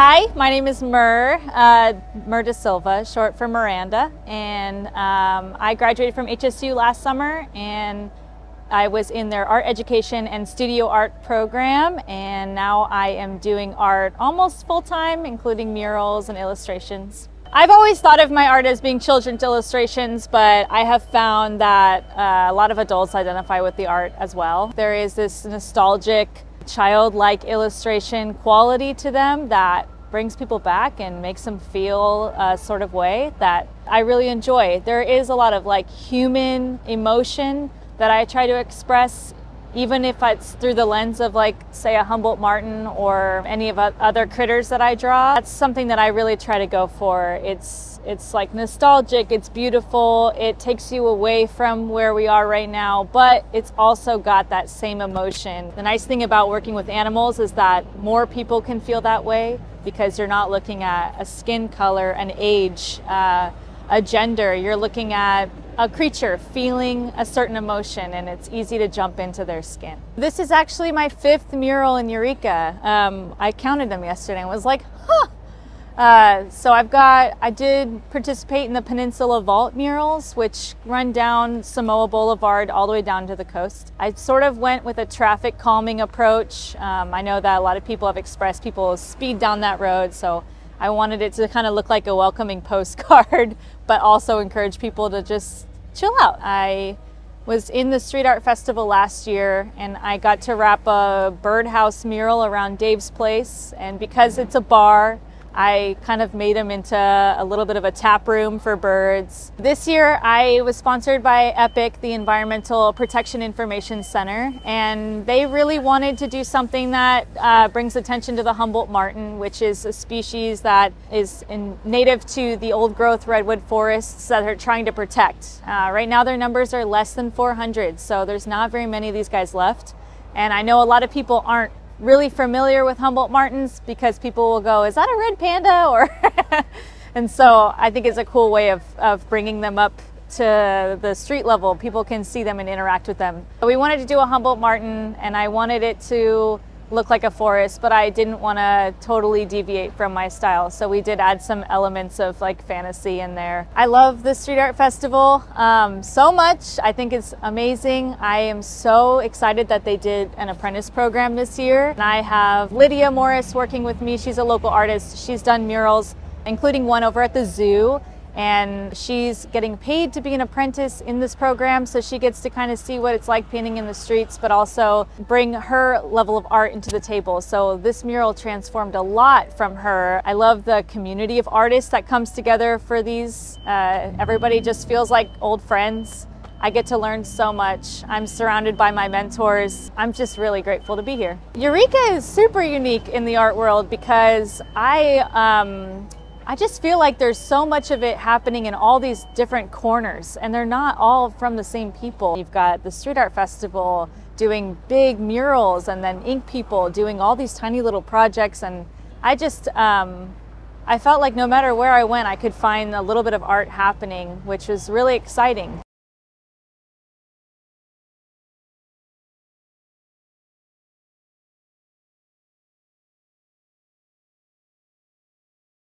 Hi, my name is Mir de Silva, short for Miranda, and I graduated from HSU last summer, and I was in their art education and studio art program, and now I am doing art almost full-time, including murals and illustrations. I've always thought of my art as being children's illustrations, but I have found that a lot of adults identify with the art as well. There is this nostalgic, childlike illustration quality to them that brings people back and makes them feel a sort of way that I really enjoy. There is a lot of human emotion that I try to express, even if it's through the lens of say a Humboldt marten or any of other critters that I draw. That's something that I really try to go for. It's nostalgic, it's beautiful, it takes you away from where we are right now, but it's also got that same emotion. The nice thing about working with animals is that more people can feel that way because you're not looking at a skin color, an age, a gender. You're looking at a creature feeling a certain emotion, and it's easy to jump into their skin. This is actually my 5th mural in Eureka. I counted them yesterday and was like, huh. So I did participate in the Peninsula Vault murals, which run down Samoa Boulevard all the way down to the coast. I sort of went with a traffic calming approach. I know that a lot of people have expressed people speed down that road, so I wanted it to kind of look like a welcoming postcard, but also encourage people to just chill out. I was in the Street Art Festival last year, and I got to wrap a birdhouse mural around Dave's Place, and because it's a bar, I kind of made them into a little bit of a tap room for birds. This year I was sponsored by EPIC, the Environmental Protection Information Center, and they really wanted to do something that brings attention to the Humboldt marten, which is a species that is native to the old growth redwood forests that they're trying to protect. Right now their numbers are less than 400, so there's not very many of these guys left. And I know a lot of people aren't really familiar with Humboldt martens because people will go, is that a red panda? Or and so I think it's a cool way of bringing them up to the street level. People can see them and interact with them. We wanted to do a Humboldt marten, and I wanted it to look like a forest, but I didn't want to totally deviate from my style. So we did add some elements of fantasy in there. I love the Street Art Festival so much. I think it's amazing. I am so excited that they did an apprentice program this year. And I have Lydia Morris working with me. She's a local artist. She's done murals, including one over at the zoo. And she's getting paid to be an apprentice in this program, so she gets to kind of see what it's like painting in the streets, but also bring her level of art into the table. So this mural transformed a lot from her. I love the community of artists that comes together for these. Everybody just feels like old friends. I get to learn so much. I'm surrounded by my mentors. I'm just really grateful to be here. Eureka is super unique in the art world because I just feel like there's so much of it happening in all these different corners, and they're not all from the same people. You've got the Street Art Festival doing big murals, and then ink people doing all these tiny little projects, and I just, I felt like no matter where I went, I could find a little bit of art happening, which was really exciting.